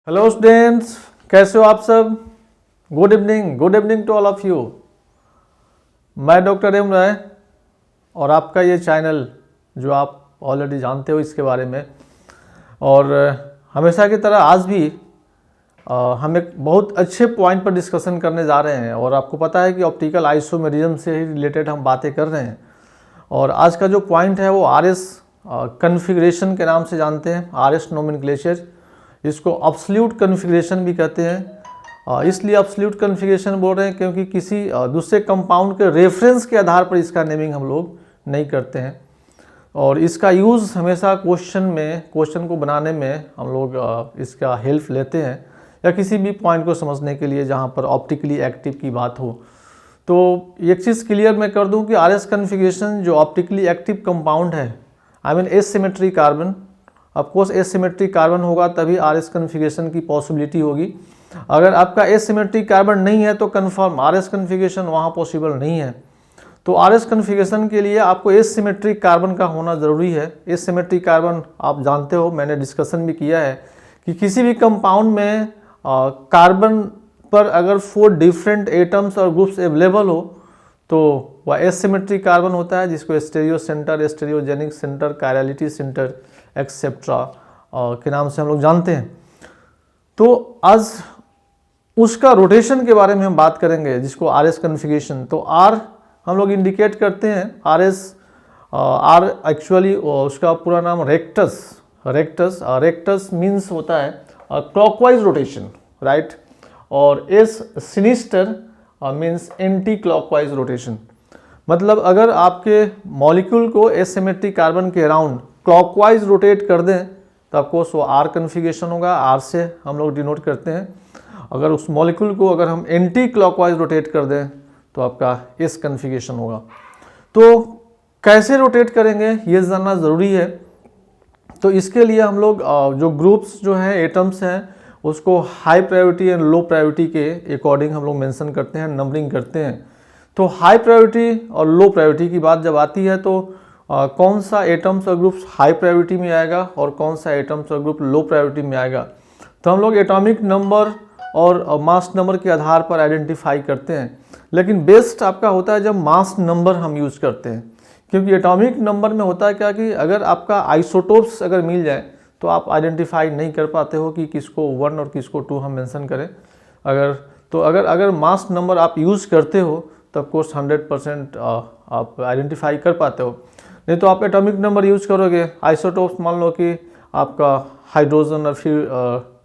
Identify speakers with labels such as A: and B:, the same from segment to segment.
A: Hello students, कैसे हो आप सब। Good evening to all of you. मैं डॉक्टर एम राय और आपका ये चैनल जो आप ऑलरेडी जानते हो इसके बारे में, और हमेशा की तरह आज भी हम एक बहुत अच्छे पॉइंट पर डिस्कशन करने जा रहे हैं। और आपको पता है कि ऑप्टिकल आइसोमेरिज्म से ही रिलेटेड हम बातें कर रहे हैं। और आज का जो पॉइंट है वो आरएस कन्फिग्रेशन के नाम से जानते हैं, आरएस नोमेनक्लेचर। इसको अब्सोल्यूट कन्फिग्रेशन भी कहते हैं। इसलिए अब्सोल्यूट कन्फिग्रेशन बोल रहे हैं क्योंकि किसी दूसरे कंपाउंड के रेफरेंस के आधार पर इसका नेमिंग हम लोग नहीं करते हैं। और इसका यूज़ हमेशा क्वेश्चन को बनाने में हम लोग इसका हेल्प लेते हैं, या किसी भी पॉइंट को समझने के लिए जहाँ पर ऑप्टिकली एक्टिव की बात हो। तो एक चीज़ क्लियर मैं कर दूं कि आरएस कन्फिग्रेशन जो ऑप्टिकली एक्टिव कंपाउंड है, I mean asymmetric carbon, of course asymmetric carbon होगा तभी आरएस कन्फिग्रेशन की पॉसिबिलिटी होगी। अगर आपका एसिमेट्रिक कार्बन नहीं है तो कन्फर्म आरएस कन्फिग्रेशन वहाँ पॉसिबल नहीं है। तो आरएस कन्फिग्रेशन के लिए आपको एसिमेट्रिक कार्बन का होना ज़रूरी है। एसिमेट्रिक कार्बन आप जानते हो, मैंने डिस्कशन भी किया है कि किसी भी कंपाउंड में कार्बन पर अगर 4 डिफरेंट एटम्स और ग्रुप्स अवेलेबल हो तो वह एसिमेट्रिक कार्बन होता है, जिसको stereo center, stereogenic center, chirality center etcetera के नाम से हम लोग जानते हैं। तो आज उसका रोटेशन के बारे में हम बात करेंगे, जिसको आरएस कन्फिग्रेशन। तो आर हम लोग इंडिकेट करते हैं आरएस, आर एक्चुअली उसका पूरा नाम रेक्टस मीन्स होता है क्लॉकवाइज रोटेशन, राइट। और S sinister means anti clockwise rotation. मतलब अगर आपके मॉलिक्यूल को एसिमेट्रिक कार्बन के अराउंड क्लॉकवाइज रोटेट कर दें तो ऑफकोर्स वो आर कन्फिग्रेशन होगा। आर से हम लोग डिनोट करते हैं। अगर उस मॉलिक्यूल को अगर हम एंटी क्लॉकवाइज रोटेट कर दें तो आपका एस कन्फिग्रेशन होगा। तो कैसे रोटेट करेंगे ये जानना ज़रूरी है। तो इसके लिए हम लोग जो ग्रुप्स जो हैं, एटम्स हैं, उसको high priority and low priority के अकॉर्डिंग हम लोग मेंशन करते हैं, नंबरिंग करते हैं। तो हाई प्रायोरिटी और लो प्रायोरिटी की बात जब आती है तो कौन सा एटम्स और ग्रुप्स हाई प्रायोरिटी में आएगा और कौन सा एटम्स और ग्रुप लो प्रायोरिटी में आएगा, तो हम लोग एटॉमिक नंबर और मास नंबर के आधार पर आइडेंटिफाई करते हैं। लेकिन बेस्ट आपका होता है जब मास नंबर हम यूज़ करते हैं, क्योंकि एटॉमिक नंबर में होता है क्या कि अगर आपका आइसोटोप्स अगर मिल जाए तो आप आइडेंटिफाई नहीं कर पाते हो कि किसको 1 और किसको 2 हम मेंशन करें। अगर मास नंबर आप यूज़ करते हो तो ऑफकोर्स 100% आप आइडेंटिफाई कर पाते हो। नहीं तो आप एटॉमिक नंबर यूज करोगे, आइसोटोप्स मान लो कि आपका हाइड्रोजन और फिर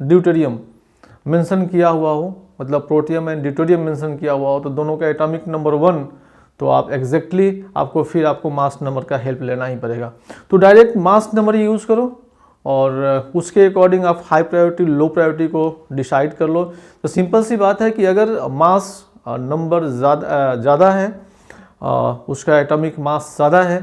A: ड्यूटेरियम मेंशन किया हुआ हो, मतलब प्रोटियम एंड ड्यूटेरियम मेंशन किया हुआ हो, तो दोनों का एटॉमिक नंबर 1, तो आप एग्जैक्टली आपको मास नंबर का हेल्प लेना ही पड़ेगा। तो डायरेक्ट मास नंबर यूज़ करो और उसके अकॉर्डिंग आप हाई प्रायोरिटी लो प्रायोरिटी को डिसाइड कर लो। तो सिंपल सी बात है कि अगर मास नंबर ज़्यादा है, उसका एटॉमिक मास ज़्यादा है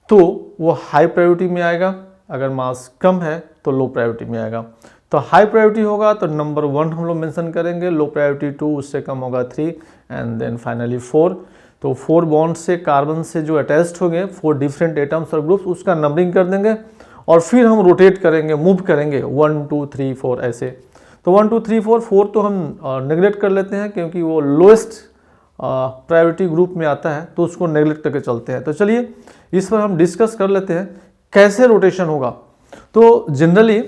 A: तो वो हाई प्रायोरिटी में आएगा। अगर मास कम है तो लो प्रायोरिटी में आएगा। तो हाई प्रायोरिटी होगा तो नंबर 1 हम लोग मेंशन करेंगे, लो प्रायोरिटी 2, उससे कम होगा 3 एंड देन फाइनली 4। तो 4 बॉन्ड से कार्बन से जो अटैच्ड हो गए 4 डिफरेंट एटम्स और ग्रुप्स, उसका नंबरिंग कर देंगे और फिर हम रोटेट करेंगे, मूव करेंगे 1 2 3 4 ऐसे। तो 1 2 3 4 4 तो हम नेगलेक्ट कर लेते हैं क्योंकि वो लोएस्ट प्रायोरिटी ग्रुप में आता है, तो उसको नेगलेक्ट करके चलते हैं। तो चलिए इस पर हम डिस्कस कर लेते हैं कैसे रोटेशन होगा। तो जनरली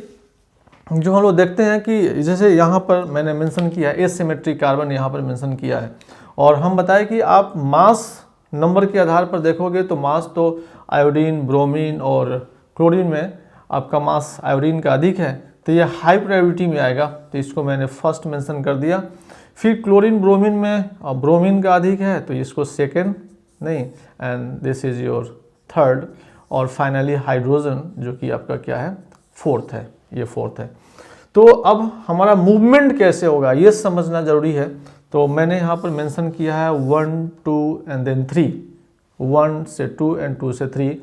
A: जो हम लोग देखते हैं कि जैसे यहाँ पर मैंने मेंशन किया है एसिमेट्रिक कार्बन, यहाँ पर मेंशन किया है, और हम बताएं कि आप मास नंबर के आधार पर देखोगे तो मास तो आयोडीन, ब्रोमीन और क्लोरीन में आपका मास आयोडीन का अधिक है, तो ये हाई प्रायोरिटी में आएगा। तो इसको मैंने फर्स्ट मेंशन कर दिया। फिर क्लोरीन ब्रोमीन में ब्रोमीन का अधिक है तो इसको सेकेंड नहीं, and this is your third. और फाइनली हाइड्रोजन जो कि आपका क्या है, फोर्थ है, ये फोर्थ है। तो अब हमारा मूवमेंट कैसे होगा ये समझना जरूरी है। तो मैंने यहाँ पर मेंशन किया है 1 2 एंड देन 3, 1 से 2 एंड 2 से 3।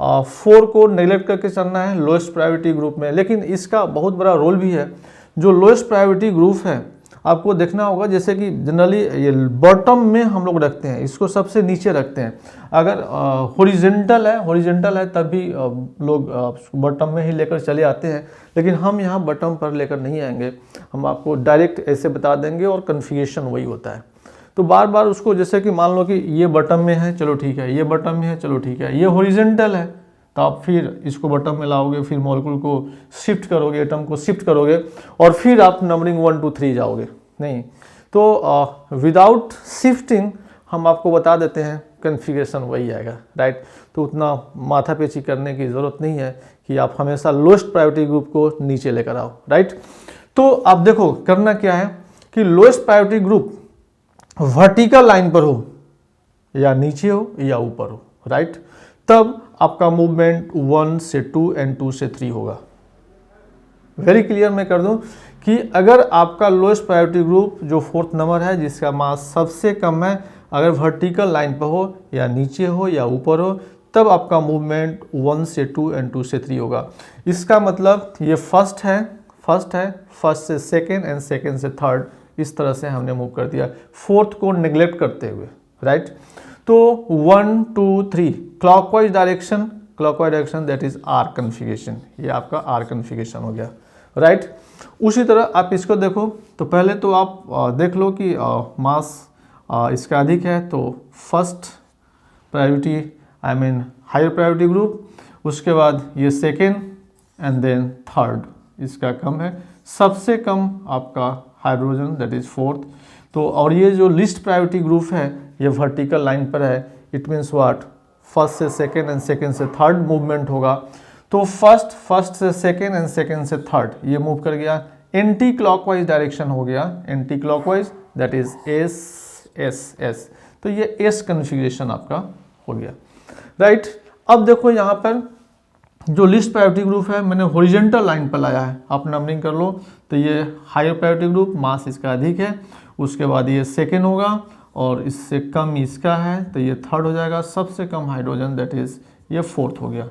A: 4 को नेगलेक्ट करके चलना है लोएस्ट प्रायोरिटी ग्रुप में। लेकिन इसका बहुत बड़ा रोल भी है। जो लोएस्ट प्रायोरिटी ग्रुप है आपको देखना होगा, जैसे कि जनरली ये बॉटम में हम लोग रखते हैं, इसको सबसे नीचे रखते हैं। अगर हॉरिजेंटल है तब भी लोग बॉटम में ही लेकर चले आते हैं, लेकिन हम यहाँ बॉटम पर लेकर नहीं आएंगे, हम आपको डायरेक्ट ऐसे बता देंगे और कन्फिगरेशन वही होता है। तो बार बार उसको, जैसे कि मान लो कि ये बॉटम में है, चलो ठीक है, ये बॉटम में है, चलो ठीक है, ये हॉरिजेंटल है, तो आप फिर इसको बॉटम में लाओगे, फिर मॉलिक्यूल को शिफ्ट करोगे, एटम को शिफ्ट करोगे, और फिर आप नंबरिंग 1 2 3 जाओगे। नहीं, तो विदाउट शिफ्टिंग हम आपको बता देते हैं, कन्फिगरेशन वही आएगा, राइट। तो उतना माथापेची करने की ज़रूरत नहीं है कि आप हमेशा लोएस्ट प्रायोरिटी ग्रुप को नीचे लेकर आओ, राइट। तो आप देखो करना क्या है कि lowest priority group vertical line पर हो, या नीचे हो या ऊपर हो, राइट। तब आपका मूवमेंट 1 से 2 एंड 2 से 3 होगा। वेरी क्लियर मैं कर दूं कि अगर आपका लोएस्ट प्रायोरिटी ग्रुप जो 4th नंबर है, जिसका मास सबसे कम है, अगर वर्टिकल लाइन पर हो या नीचे हो या ऊपर हो, तब आपका मूवमेंट 1 से 2 एंड 2 से 3 होगा। इसका मतलब ये फर्स्ट है, फर्स्ट से सेकेंड एंड सेकेंड से थर्ड, इस तरह से हमने मूव कर दिया, 4th को नेग्लेक्ट करते हुए, राइट। तो 1 2 3 clockwise direction that is R configuration, ये आपका आर कन्फिगरेशन हो गया, राइट। उसी तरह आप इसको देखो, तो पहले तो आप देख लो कि मास इसका अधिक है, तो first priority I mean higher priority group, उसके बाद ये सेकेंड एंड देन थर्ड इसका कम है, सबसे कम आपका हाइड्रोजन दैट इज 4th। तो और ये जो लिस्ट प्रायोरिटी ग्रुप है ये वर्टिकल लाइन पर है, इट मीन्स व्हाट, फर्स्ट से सेकेंड एंड सेकेंड से थर्ड मूवमेंट होगा। तो फर्स्ट से सेकेंड एंड सेकेंड से थर्ड ये मूव कर गया, एंटी क्लॉकवाइज डायरेक्शन हो गया, anti clockwise that is S. तो ये एस कन्फिगरेशन आपका हो गया, राइट। अब देखो यहाँ पर जो लिस्ट प्रायोरिटी ग्रुप है मैंने हॉरिजॉन्टल लाइन पर लाया है, आप नंबरिंग कर लो, तो ये हायर प्रायोरिटी ग्रुप, मास इसका अधिक है, उसके बाद ये सेकेंड होगा, और इससे कम इसका है तो ये थर्ड हो जाएगा, सबसे कम हाइड्रोजन दैट इज ये 4th हो गया।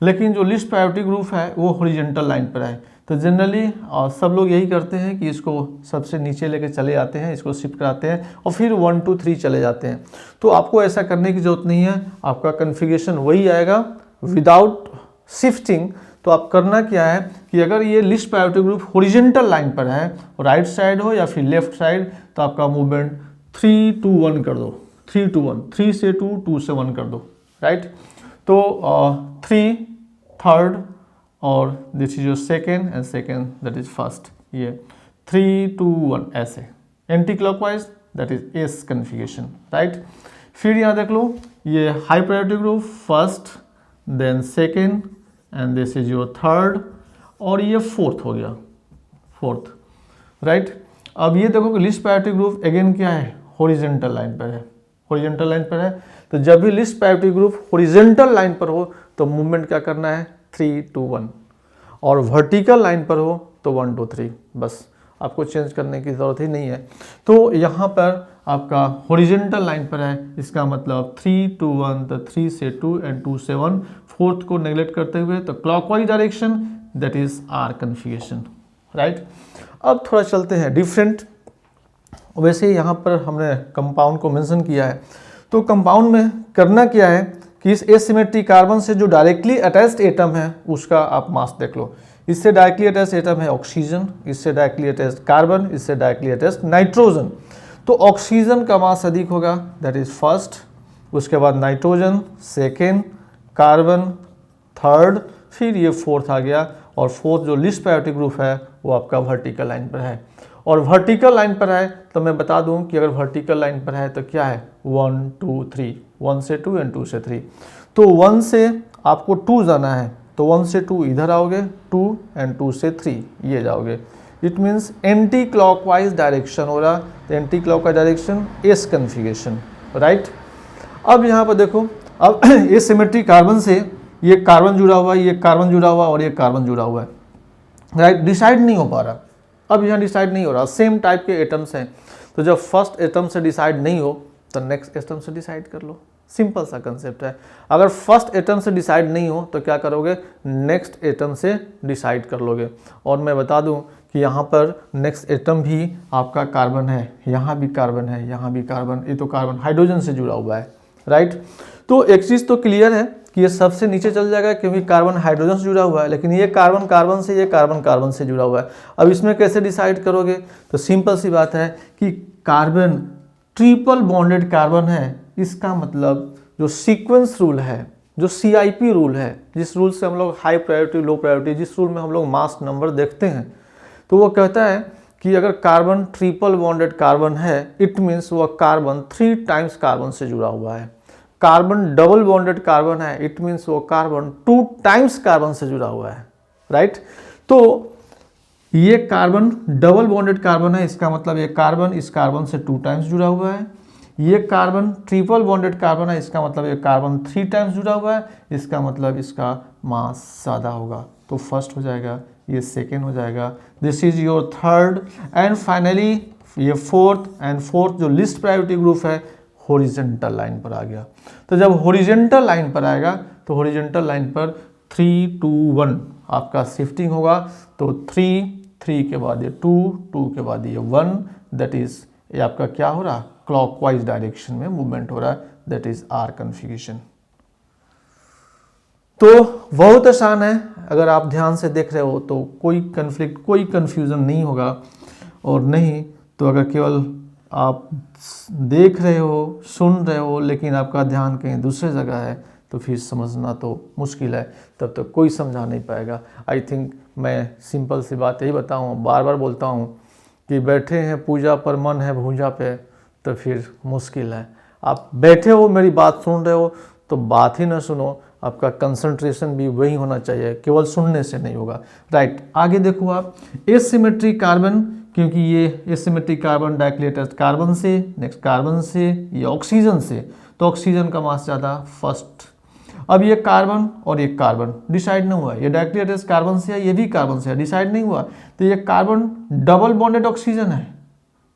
A: लेकिन जो लिस्ट प्रायोरिटी ग्रुप है वो हॉरिजॉन्टल लाइन पर है, तो जनरली सब लोग यही करते हैं कि इसको सबसे नीचे लेके चले आते हैं, इसको शिफ्ट कराते हैं और फिर 1 2 3 चले जाते हैं। तो आपको ऐसा करने की जरूरत नहीं है, आपका कन्फिगरेशन वही आएगा विदाउट शिफ्टिंग। तो आप करना क्या है कि अगर ये list priority group horizontal line पर है, राइट साइड हो या फिर लेफ्ट साइड, तो आपका मूवमेंट 3 2 1 कर दो, 3 2 1, 3 से 2 2 से 1 कर दो, राइट। तो 3 थर्ड और this is your second and second that is first, ये 3 2 1 ऐसे anticlockwise that is S configuration, right. फिर यहाँ देख लो, ये high priority group first then second and this is your third, और ये 4th हो गया, 4th, राइट। अब ये देखो कि लिस्ट प्रायोरिटी ग्रुप अगेन क्या है, हॉरिजॉन्टल लाइन पर है, हॉरिजॉन्टल लाइन पर है। तो जब भी list priority group horizontal line पर हो तो मूवमेंट क्या करना है, 3 2 1, और वर्टिकल लाइन पर हो तो 1 2 3, बस आपको चेंज करने की ज़रूरत ही नहीं है। तो यहाँ पर आपका हॉरिजॉन्टल लाइन पर है, इसका मतलब 3 2 1, तो 3 से 2 एंड 2 से 1, 4th को नेग्लेक्ट करते हुए, तो clockwise direction that is R configuration, right. अब थोड़ा चलते हैं डिफरेंट। वैसे यहाँ पर हमने कंपाउंड को मेंशन किया है, तो कंपाउंड में करना क्या है कि इस एसिमेट्रिक कार्बन से जो डायरेक्टली अटैच्ड एटम है उसका आप मास देख लो। इससे डायरेक्टली अटैच्ड एटम है ऑक्सीजन, इससे डायरेक्टली अटैच्ड कार्बन, इससे डायरेक्टली अटैच्ड नाइट्रोजन। तो ऑक्सीजन का मास अधिक होगा दैट इज फर्स्ट, उसके बाद नाइट्रोजन सेकेंड, कार्बन थर्ड, फिर ये 4th आ गया। और 4th जो लिस्ट प्रायोरिटी ग्रुप है वो आपका वर्टिकल लाइन पर है, और वर्टिकल लाइन पर है तो मैं बता दूं कि अगर वर्टिकल लाइन पर है तो क्या है, 1 2 3, 1 से 2 एंड 2 से 3। तो 1 से आपको 2 जाना है, तो 1 से 2 इधर आओगे, 2 एंड 2 से 3 ये जाओगे। It means anti clockwise direction हो रहा, तो anti clockwise direction S configuration, right. अब यहाँ पर देखो, अब एसिमेट्रिक कार्बन से ये कार्बन जुड़ा हुआ है, ये कार्बन जुड़ा हुआ और ये कार्बन जुड़ा हुआ है, राइट। डिसाइड नहीं हो पा रहा, अब यहाँ डिसाइड नहीं हो रहा, सेम टाइप के एटम्स हैं। तो जब फर्स्ट एटम से डिसाइड नहीं हो तो नेक्स्ट एटम से डिसाइड कर लो, सिंपल सा कंसेप्ट है। अगर फर्स्ट एटम से डिसाइड नहीं हो तो क्या करोगे, नेक्स्ट एटम से डिसाइड कर लोगे। और मैं बता दूं कि यहाँ पर नेक्स्ट एटम भी आपका कार्बन है, यहाँ भी कार्बन है, यहाँ भी कार्बन, ये तो कार्बन हाइड्रोजन से जुड़ा हुआ है, राइट। तो एक चीज़ तो क्लियर है कि ये सबसे नीचे चल जाएगा क्योंकि कार्बन हाइड्रोजन से जुड़ा हुआ है, लेकिन ये कार्बन कार्बन से, ये कार्बन कार्बन से जुड़ा हुआ है। अब इसमें कैसे डिसाइड करोगे? तो सिंपल सी बात है कि कार्बन ट्रिपल बॉन्डेड कार्बन है, इसका मतलब जो सीक्वेंस रूल है, जो CIP रूल है, जिस रूल से हम लोग हाई प्रायोरिटी लो प्रायोरिटी, जिस रूल में हम लोग मास नंबर देखते हैं, तो वो कहता है कि अगर कार्बन ट्रिपल बॉन्डेड कार्बन है, इट मीन्स वह कार्बन 3 टाइम्स कार्बन से जुड़ा हुआ है। कार्बन डबल बॉन्डेड कार्बन है, इट मीन्स वो कार्बन 2 टाइम्स कार्बन से जुड़ा हुआ है, राइट। तो ये कार्बन डबल बॉन्डेड कार्बन है, इसका मतलब ये कार्बन इस कार्बन से 2 टाइम्स जुड़ा हुआ है। ये कार्बन ट्रिपल बॉन्डेड कार्बन है, इसका मतलब ये कार्बन 3 टाइम्स जुड़ा हुआ है, इसका मतलब इसका मास ज़्यादा होगा। तो फर्स्ट हो जाएगा, ये सेकेंड हो जाएगा, this is your third, and finally ये फोर्थ, एंड फोर्थ जो लिस्ट प्रायोरिटी ग्रुप है हॉरिजॉन्टल लाइन पर आ गया। तो जब हॉरिजॉन्टल लाइन पर आएगा तो हॉरिजॉन्टल लाइन पर 3 2 1 आपका शिफ्टिंग होगा। तो 3 के बाद ये 2 के बाद ये 1, दैट इज ये आपका क्या हो रहा, क्लॉकवाइज डायरेक्शन में मूवमेंट हो रहा है, दैट इज आर कन्फिगरेशन। तो बहुत आसान है, अगर आप ध्यान से देख रहे हो तो कोई कन्फ्लिक्ट, कोई कन्फ्यूजन नहीं होगा। और नहीं तो अगर केवल आप देख रहे हो, सुन रहे हो, लेकिन आपका ध्यान कहीं दूसरे जगह है, तो फिर समझना तो मुश्किल है, तब तक कोई समझा नहीं पाएगा। आई थिंक मैं सिंपल सी बात यही बताऊँ, बार बार बोलता हूँ कि बैठे हैं पूजा पर, मन है भूजा पे, तो फिर मुश्किल है। आप बैठे हो, मेरी बात सुन रहे हो, तो बात ही ना सुनो, आपका कंसंट्रेशन भी वही होना चाहिए, केवल सुनने से नहीं होगा, राइट। आगे देखो आप, एसिमेट्रिक कार्बन, क्योंकि ये asymmetric carbon directly attached carbon से, नेक्स्ट कार्बन से, ये ऑक्सीजन से, तो ऑक्सीजन का मास ज़्यादा, फर्स्ट। अब ये कार्बन और ये कार्बन डिसाइड नहीं हुआ, ये डायरेक्टली अटैच्ड कार्बन से है, ये भी कार्बन से है, डिसाइड नहीं हुआ। तो ये कार्बन डबल बॉन्डेड ऑक्सीजन है,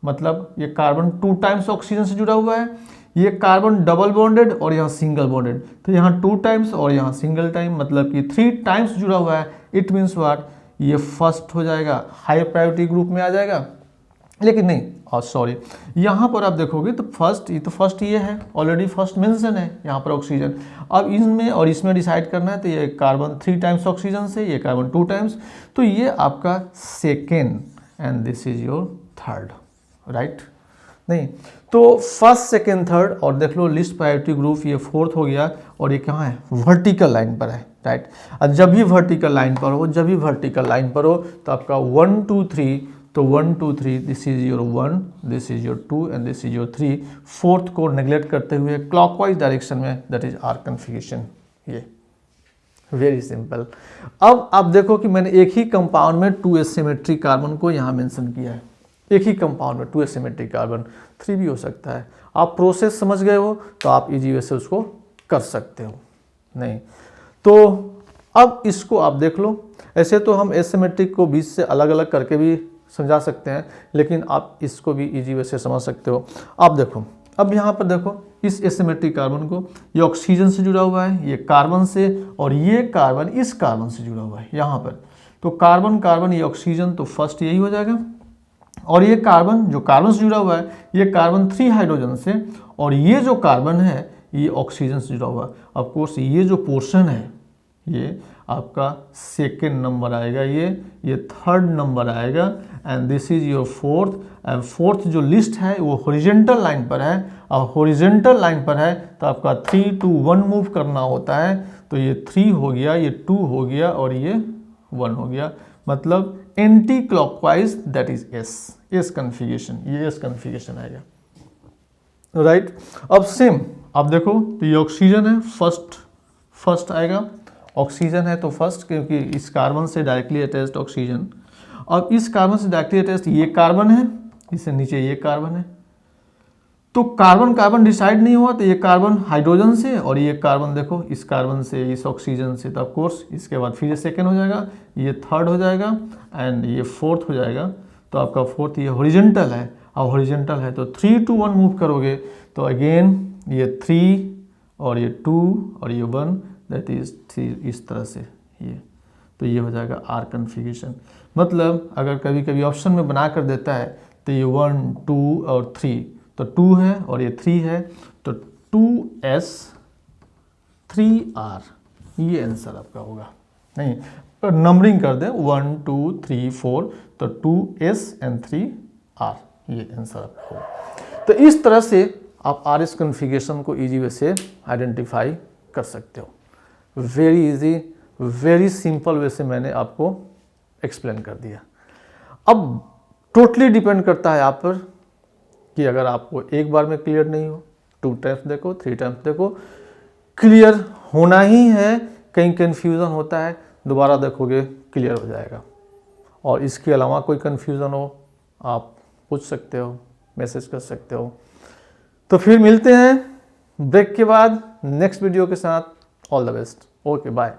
A: मतलब ये कार्बन 2 टाइम्स ऑक्सीजन से जुड़ा हुआ है, ये कार्बन डबल बॉन्डेड और यहाँ सिंगल बॉन्डेड, तो यहाँ 2 टाइम्स और यहाँ सिंगल टाइम, मतलब कि 3 टाइम्स जुड़ा हुआ है। इट मीन्स व्हाट, ये फर्स्ट हो जाएगा, हाई प्रायोरिटी ग्रुप में आ जाएगा। लेकिन नहीं, सॉरी, यहाँ पर आप देखोगे तो फर्स्ट, ये तो फर्स्ट ये है, ऑलरेडी फर्स्ट मेंशन है यहाँ पर ऑक्सीजन। अब इनमें और इसमें डिसाइड करना है, तो ये कार्बन 3 टाइम्स ऑक्सीजन से, ये कार्बन 2 टाइम्स, तो ये आपका second, and this is your third, right. नहीं तो फर्स्ट सेकेंड थर्ड, और देख लो लिस्ट प्रायोरिटी ग्रुप, ये फोर्थ हो गया, और ये कहाँ है, वर्टिकल लाइन पर है, राइट। और जब भी वर्टिकल लाइन पर हो, जब भी वर्टिकल लाइन पर हो, तो आपका 1 2 3, तो 1 2 3, this is your 1, this is your 2, and this is your 3। Fourth को नेग्लेक्ट करते हुए क्लॉकवाइज डायरेक्शन में, दैट इज आर कन्फिगरेशन। ये वेरी सिंपल। अब आप देखो कि मैंने एक ही कंपाउंड में 2 एसिमेट्रिक कार्बन को यहाँ मेंशन किया है, एक ही कंपाउंड में 2 एसिमेट्रिक कार्बन, 3 भी हो सकता है। आप प्रोसेस समझ गए हो तो आप इजी वे से उसको कर सकते हो। नहीं तो अब इसको आप देख लो, ऐसे तो हम एसिमेट्रिक को बीच से अलग अलग करके भी समझा सकते हैं, लेकिन आप इसको भी इजी वे से समझ सकते हो। आप देखो, अब यहाँ पर देखो, इस एसिमेट्रिक कार्बन को, ये ऑक्सीजन से जुड़ा हुआ है, ये कार्बन से, और ये कार्बन इस कार्बन से जुड़ा हुआ है यहाँ पर। तो कार्बन कार्बन, ये ऑक्सीजन, तो फर्स्ट यही हो जाएगा। और ये कार्बन जो कार्बन से जुड़ा हुआ है, ये कार्बन 3 हाइड्रोजन से, और ये जो कार्बन है ये ऑक्सीजन से जुड़ा हुआ है। ऑफ कोर्स ये जो पोर्शन है ये आपका सेकेंड नंबर आएगा, ये थर्ड नंबर आएगा, and this is your fourth. And fourth जो लिस्ट है वो हॉरिजॉन्टल लाइन पर है, और हॉरिजॉन्टल लाइन पर है तो आपका 3 2 1 मूव करना होता है। तो ये 3 हो गया, ये 2 हो गया, और ये 1 हो गया, मतलब anti clockwise, that is S configuration, ये एस कन्फिगरेशन आएगा, राइट। अब सेम आप देखो, तो ये ऑक्सीजन है, फर्स्ट आएगा, ऑक्सीजन है तो फर्स्ट, क्योंकि इस कार्बन से डायरेक्टली अटैच्ड ऑक्सीजन। अब इस कार्बन से डायरेक्टली अटैच्ड ये कार्बन है, इससे नीचे ये कार्बन है, तो कार्बन कार्बन डिसाइड नहीं हुआ, तो ये कार्बन हाइड्रोजन से, और ये कार्बन देखो इस कार्बन से, इस ऑक्सीजन से, तो ऑफकोर्स इसके बाद फिर ये सेकेंड हो जाएगा, ये थर्ड हो जाएगा, एंड ये फोर्थ हो जाएगा। तो आपका फोर्थ ये हॉरिजॉन्टल है, और हॉरिजॉन्टल है तो 3 2 1 मूव करोगे, तो अगेन ये 3 और ये 2 और ये 1, दैट इज 3, इस तरह से ये, तो ये हो जाएगा आर कन्फिगरेशन। मतलब अगर कभी कभी ऑप्शन में बना कर देता है तो ये 1 2 और 3, तो 2 है और ये 3 है, तो 2s 3r, ये आंसर आपका होगा। नहीं, नंबरिंग कर दें 1 2 3 4, तो 2s एंड 3r, ये आंसर आपका होगा। तो इस तरह से आप RS कॉन्फ़िगरेशन को इजी वे से आइडेंटिफाई कर सकते हो। Very easy, very simple way से मैंने आपको एक्सप्लेन कर दिया। अब टोटली डिपेंड करता है आप पर कि अगर आपको एक बार में क्लियर नहीं हो, 2 टाइम्स देखो, 3 टाइम्स देखो, क्लियर होना ही है। कहीं कन्फ्यूज़न होता है, दोबारा देखोगे क्लियर हो जाएगा। और इसके अलावा कोई कन्फ्यूज़न हो आप पूछ सकते हो, मैसेज कर सकते हो। तो फिर मिलते हैं ब्रेक के बाद नेक्स्ट वीडियो के साथ। All the best, okay bye.